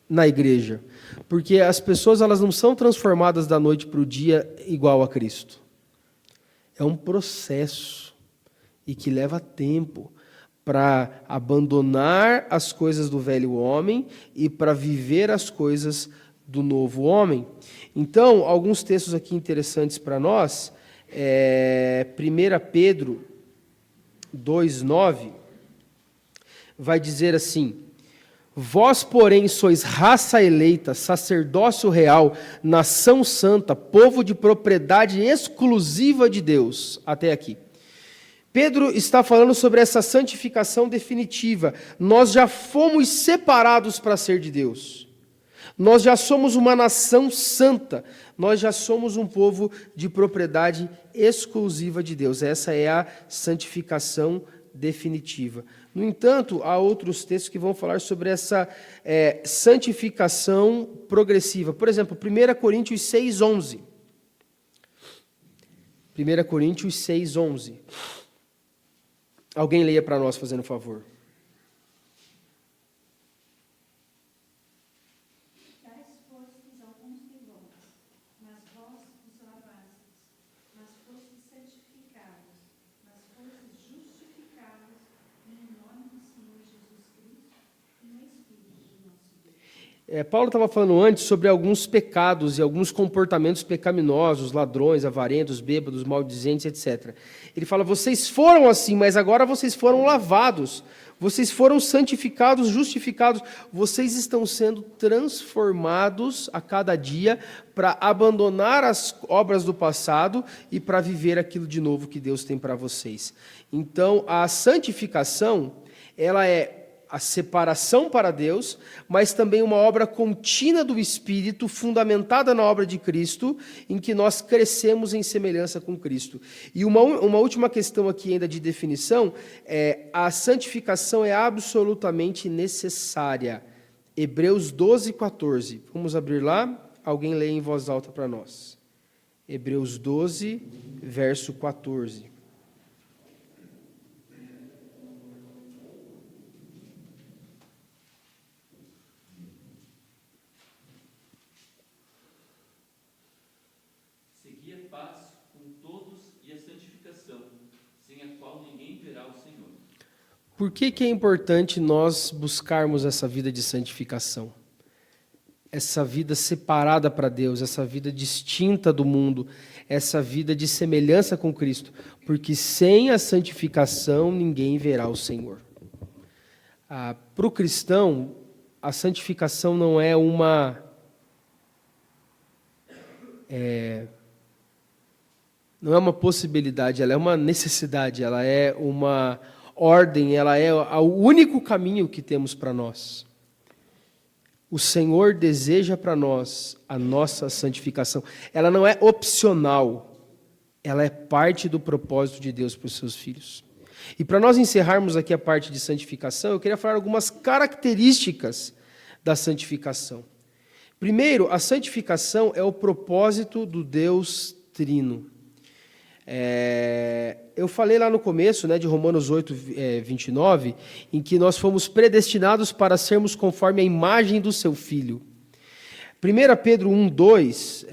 na igreja. Porque as pessoas elas não são transformadas da noite para o dia igual a Cristo. É um processo e que leva tempo para abandonar as coisas do velho homem e para viver as coisas do novo homem. Então, alguns textos aqui interessantes para nós. 1 Pedro 2,9 vai dizer assim: vós, porém, sois raça eleita, sacerdócio real, nação santa, povo de propriedade exclusiva de Deus. Até aqui. Pedro está falando sobre essa santificação definitiva. Nós já fomos separados para ser de Deus. Nós já somos uma nação santa. Nós já somos um povo de propriedade exclusiva de Deus. Essa é a santificação definitiva. No entanto, há outros textos que vão falar sobre essa santificação progressiva. Por exemplo, 1 Coríntios 6:11. 1 Coríntios 6:11. Alguém leia para nós, fazendo favor. Tais fostes alguns de vós, mas vós vos lavastes, mas fostes santificados, mas fostes justificados em nome do Senhor Jesus Cristo e no Espírito do nosso Deus. Paulo estava falando antes sobre alguns pecados e alguns comportamentos pecaminosos, ladrões, avarentos, bêbados, maldizentes, etc. Ele fala, vocês foram assim, mas agora vocês foram lavados, vocês foram santificados, justificados, vocês estão sendo transformados a cada dia para abandonar as obras do passado e para viver aquilo de novo que Deus tem para vocês. Então, a santificação, ela é a separação para Deus, mas também uma obra contínua do Espírito, fundamentada na obra de Cristo, em que nós crescemos em semelhança com Cristo. E uma última questão aqui ainda de definição, a santificação é absolutamente necessária. Hebreus 12:14. Vamos abrir lá? Alguém lê em voz alta para nós. Hebreus 12, verso 14. Por que é importante nós buscarmos essa vida de santificação? Essa vida separada para Deus, essa vida distinta do mundo, essa vida de semelhança com Cristo. Porque sem a santificação ninguém verá o Senhor. Para o cristão, a santificação não é uma... não é uma possibilidade, ela é uma necessidade, ela é uma ordem, ela é o único caminho que temos para nós. O Senhor deseja para nós a nossa santificação. Ela não é opcional, ela é parte do propósito de Deus para os seus filhos. E para nós encerrarmos aqui a parte de santificação, eu queria falar algumas características da santificação. Primeiro, a santificação é o propósito do Deus Trino. Eu falei lá no começo, de Romanos 8, 29, em que nós fomos predestinados para sermos conforme a imagem do seu Filho. 1 Pedro 1, 2,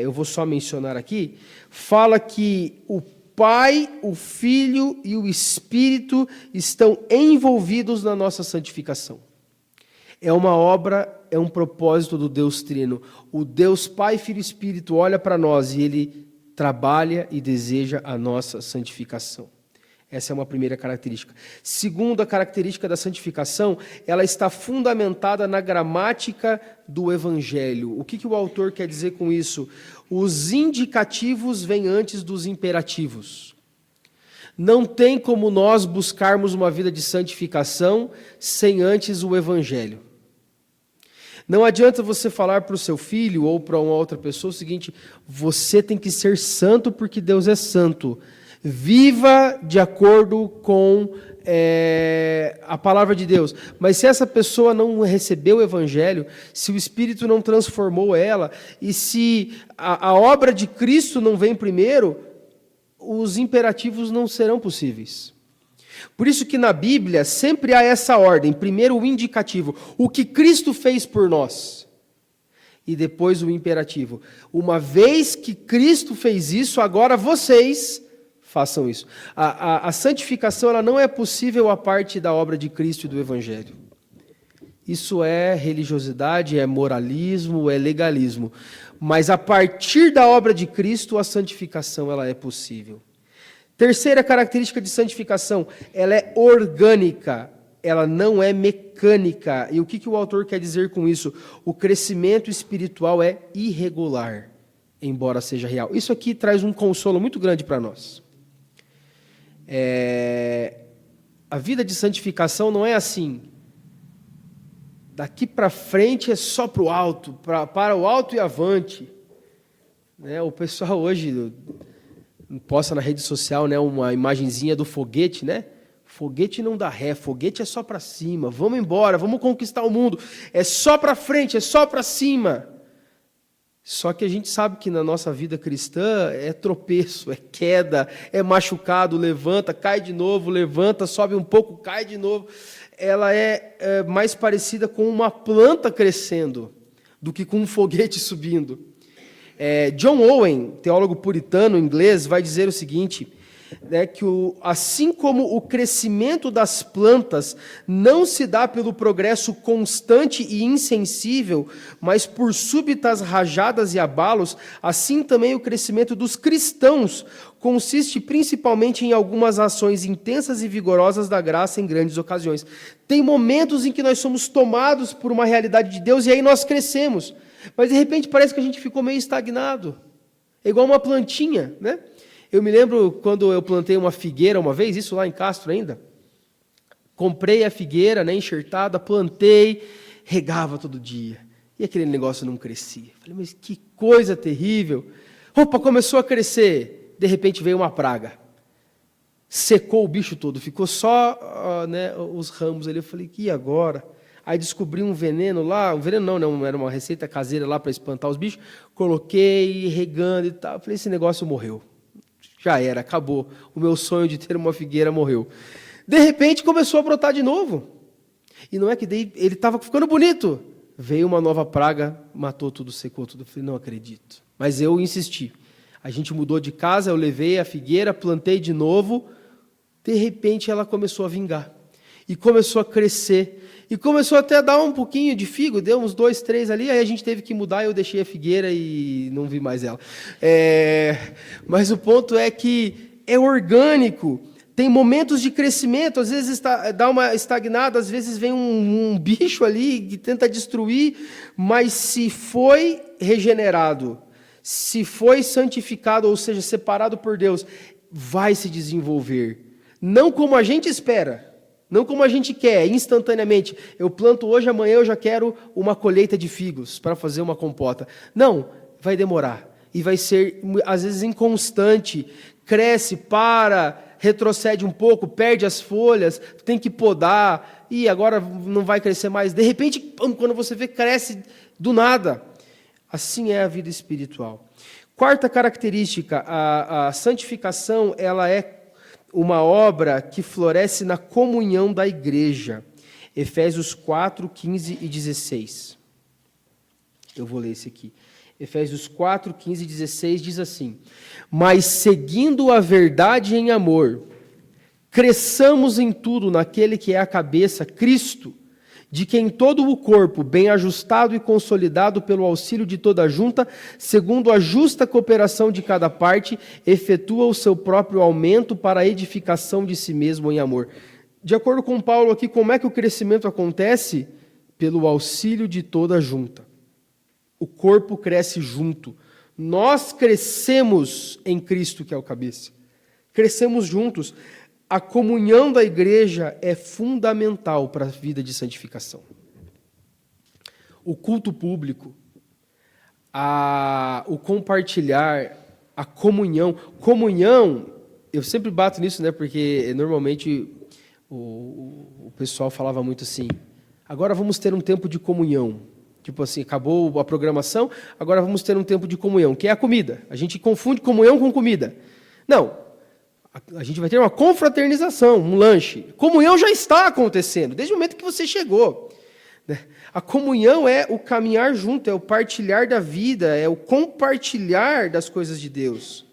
eu vou só mencionar aqui, fala que o Pai, o Filho e o Espírito estão envolvidos na nossa santificação. É uma obra, é um propósito do Deus Trino. O Deus Pai, Filho e Espírito olha para nós e Ele trabalha e deseja a nossa santificação. Essa é uma primeira característica. Segunda característica da santificação, ela está fundamentada na gramática do Evangelho. O que o autor quer dizer com isso? Os indicativos vêm antes dos imperativos. Não tem como nós buscarmos uma vida de santificação sem antes o Evangelho. Não adianta você falar para o seu filho ou para uma outra pessoa o seguinte, você tem que ser santo porque Deus é santo. Viva de acordo com a palavra de Deus. Mas se essa pessoa não recebeu o Evangelho, se o Espírito não transformou ela, e se a obra de Cristo não vem primeiro, os imperativos não serão possíveis. Por isso que na Bíblia sempre há essa ordem. Primeiro o indicativo, o que Cristo fez por nós. E depois o imperativo. Uma vez que Cristo fez isso, agora vocês façam isso. A santificação ela não é possível a parte da obra de Cristo e do Evangelho. Isso é religiosidade, é moralismo, é legalismo. Mas a partir da obra de Cristo, a santificação ela é possível. Terceira característica de santificação, ela é orgânica, ela não é mecânica. E o que o autor quer dizer com isso? O crescimento espiritual é irregular, embora seja real. Isso aqui traz um consolo muito grande para nós. A vida de santificação não é assim. Daqui para frente é só para o alto, para o alto e avante. O pessoal hoje posta na rede social uma imagenzinha do foguete, Foguete não dá ré, foguete é só para cima. Vamos embora, vamos conquistar o mundo. É só para frente, é só para cima. Só que a gente sabe que na nossa vida cristã é tropeço, é queda, é machucado, levanta, cai de novo, levanta, sobe um pouco, cai de novo. Ela é mais parecida com uma planta crescendo do que com um foguete subindo. John Owen, teólogo puritano inglês, vai dizer o seguinte, né, que assim como o crescimento das plantas não se dá pelo progresso constante e insensível, mas por súbitas rajadas e abalos, assim também o crescimento dos cristãos consiste principalmente em algumas ações intensas e vigorosas da graça em grandes ocasiões. Tem momentos em que nós somos tomados por uma realidade de Deus e aí nós crescemos, mas de repente parece que a gente ficou meio estagnado. É igual uma plantinha, né? Eu me lembro quando eu plantei uma figueira uma vez, isso lá em Castro ainda. Comprei a figueira, né, enxertada, plantei, regava todo dia. E aquele negócio não crescia. Falei, mas que coisa terrível. Opa, começou a crescer. De repente veio uma praga. Secou o bicho todo, ficou só né, os ramos ali. Eu falei, e agora? Aí descobri um veneno lá, um veneno não, era uma receita caseira lá para espantar os bichos. Coloquei, regando e tal. Eu falei, esse negócio morreu. Já era, acabou. O meu sonho de ter uma figueira morreu. De repente começou a brotar de novo. E não é que daí ele estava ficando bonito. Veio uma nova praga, matou tudo, secou tudo. Eu falei, não acredito. Mas eu insisti. A gente mudou de casa, eu levei a figueira, plantei de novo. De repente ela começou a vingar. E começou a crescer. E começou até a dar um pouquinho de figo, deu uns 2, 3 ali, aí a gente teve que mudar, eu deixei a figueira e não vi mais ela. Mas o ponto é que é orgânico, tem momentos de crescimento, às vezes dá uma estagnada, às vezes vem um bicho ali que tenta destruir, mas se foi regenerado, se foi santificado, ou seja, separado por Deus, vai se desenvolver. Não como a gente espera, não como a gente quer, instantaneamente. Eu planto hoje, amanhã eu já quero uma colheita de figos para fazer uma compota. Não, vai demorar. E vai ser, às vezes, inconstante. Cresce, para, retrocede um pouco, perde as folhas, tem que podar, e agora não vai crescer mais. De repente, quando você vê, cresce do nada. Assim é a vida espiritual. Quarta característica, a santificação, ela é uma obra que floresce na comunhão da igreja. Efésios 4, 15 e 16. Eu vou ler esse aqui. Efésios 4, 15 e 16 diz assim: mas seguindo a verdade em amor, cresçamos em tudo naquele que é a cabeça, Cristo, de quem todo o corpo, bem ajustado e consolidado pelo auxílio de toda a junta, segundo a justa cooperação de cada parte, efetua o seu próprio aumento para a edificação de si mesmo em amor. De acordo com Paulo aqui, como é que o crescimento acontece? Pelo auxílio de toda a junta. O corpo cresce junto. Nós crescemos em Cristo, que é o cabeça. Crescemos juntos. A comunhão da igreja é fundamental para a vida de santificação. O culto público, o compartilhar, a comunhão. Comunhão, eu sempre bato nisso, né? Porque normalmente o pessoal falava muito assim, agora vamos ter um tempo de comunhão. Tipo assim, acabou a programação, agora vamos ter um tempo de comunhão, que é a comida. A gente confunde comunhão com comida. Não. A gente vai ter uma confraternização, um lanche. Comunhão já está acontecendo, desde o momento que você chegou. A comunhão é o caminhar junto, é o partilhar da vida, é o compartilhar das coisas de Deus.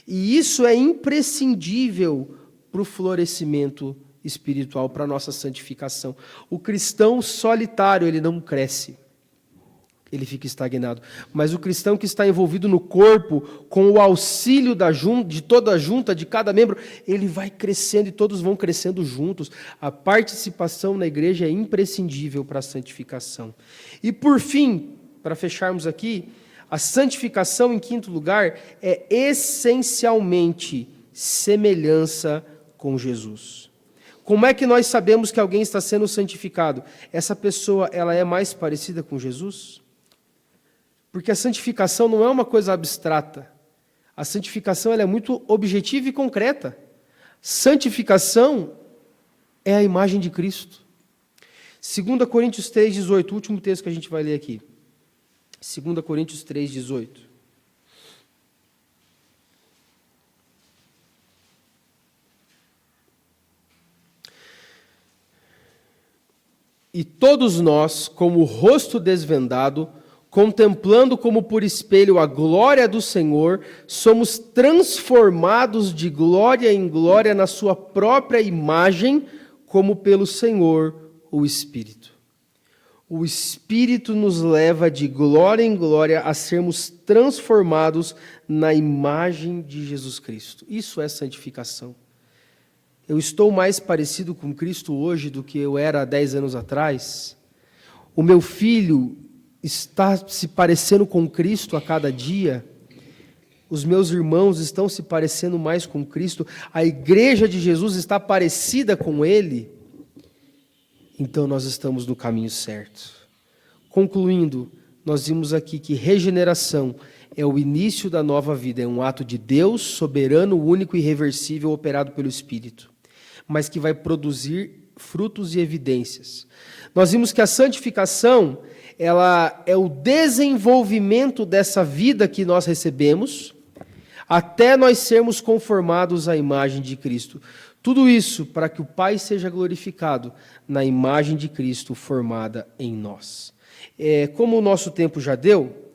E isso é imprescindível para o florescimento espiritual, para a nossa santificação. O cristão solitário, ele não cresce. Ele fica estagnado. Mas o cristão que está envolvido no corpo, com o auxílio de toda a junta, de cada membro, ele vai crescendo e todos vão crescendo juntos. A participação na igreja é imprescindível para a santificação. E por fim, para fecharmos aqui, a santificação, em quinto lugar, é essencialmente semelhança com Jesus. Como é que nós sabemos que alguém está sendo santificado? Essa pessoa, ela é mais parecida com Jesus? Porque a santificação não é uma coisa abstrata. A santificação ela é muito objetiva e concreta. Santificação é a imagem de Cristo. 2 Coríntios 3,18, o último texto que a gente vai ler aqui. 2 Coríntios 3,18. E todos nós, como rosto desvendado, contemplando como por espelho a glória do Senhor, somos transformados de glória em glória na sua própria imagem, como pelo Senhor, o Espírito. O Espírito nos leva de glória em glória a sermos transformados na imagem de Jesus Cristo. Isso é santificação. Eu estou mais parecido com Cristo hoje do que eu era há 10 anos atrás. O meu filho está se parecendo com Cristo a cada dia. Os meus irmãos estão se parecendo mais com Cristo. A igreja de Jesus está parecida com Ele. Então nós estamos no caminho certo. Concluindo, nós vimos aqui que regeneração é o início da nova vida. É um ato de Deus, soberano, único e irreversível, operado pelo Espírito, mas que vai produzir frutos e evidências. Nós vimos que a santificação, ela é o desenvolvimento dessa vida que nós recebemos, até nós sermos conformados à imagem de Cristo. Tudo isso para que o Pai seja glorificado na imagem de Cristo formada em nós. Como o nosso tempo já deu,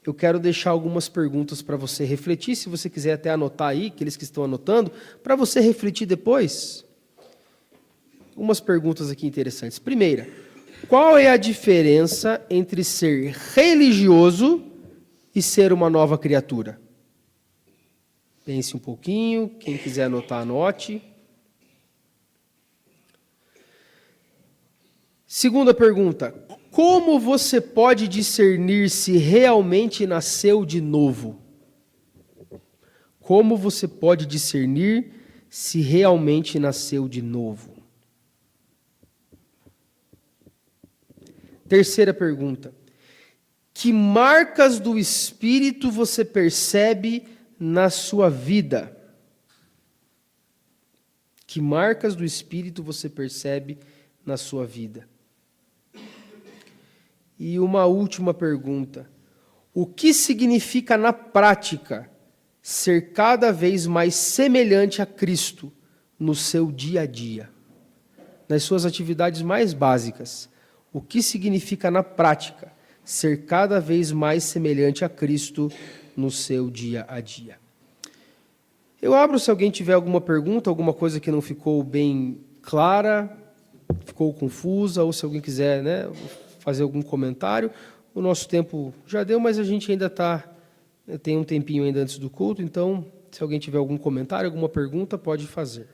eu quero deixar algumas perguntas para você refletir, se você quiser até anotar aí, aqueles que estão anotando, para você refletir depois. Umas perguntas aqui interessantes. Primeira, qual é a diferença entre ser religioso e ser uma nova criatura? Pense um pouquinho, quem quiser anotar, anote. Segunda pergunta, como você pode discernir se realmente nasceu de novo? Como você pode discernir se realmente nasceu de novo? Terceira pergunta, que marcas do Espírito você percebe na sua vida? Que marcas do Espírito você percebe na sua vida? E uma última pergunta, o que significa na prática ser cada vez mais semelhante a Cristo no seu dia a dia? Nas suas atividades mais básicas, o que significa na prática ser cada vez mais semelhante a Cristo no seu dia a dia? Eu abro se alguém tiver alguma pergunta, alguma coisa que não ficou bem clara, ficou confusa, ou se alguém quiser, fazer algum comentário. O nosso tempo já deu, mas a gente ainda tem um tempinho ainda antes do culto, então, se alguém tiver algum comentário, alguma pergunta, pode fazer.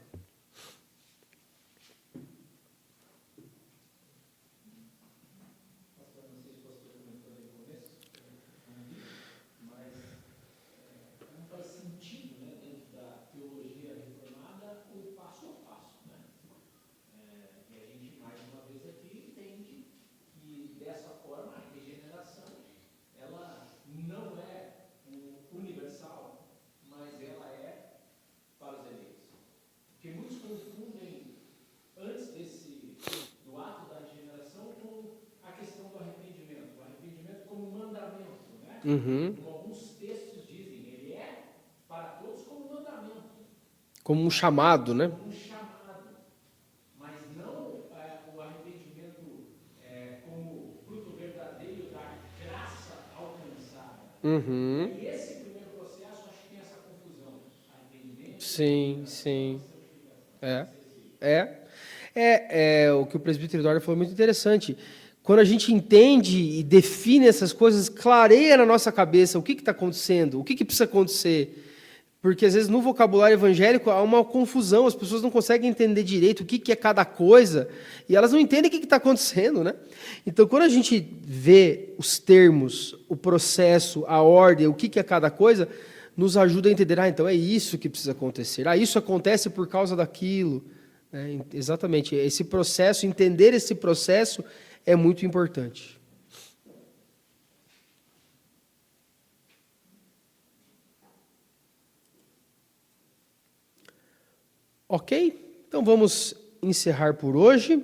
Alguns textos dizem, ele é para todos como mandamento. Como um chamado, né? Como um chamado, mas não o arrependimento como fruto verdadeiro da graça alcançada. E esse primeiro processo, acho que tem essa confusão. Arrependimento. Sim. O que o presbítero Eduardo falou é muito interessante. Quando a gente entende e define essas coisas, clareia na nossa cabeça o que está acontecendo, o que precisa acontecer. Porque, às vezes, no vocabulário evangélico há uma confusão, as pessoas não conseguem entender direito o que é cada coisa, e elas não entendem o que está acontecendo, né? Então, quando a gente vê os termos, o processo, a ordem, o que é cada coisa, nos ajuda a entender, então é isso que precisa acontecer. Isso acontece por causa daquilo. Exatamente, esse processo, entender esse processo é muito importante. Ok? Então vamos encerrar por hoje.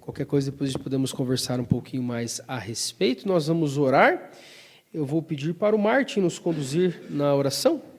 Qualquer coisa depois podemos conversar um pouquinho mais a respeito. Nós vamos orar. Eu vou pedir para o Martin nos conduzir na oração.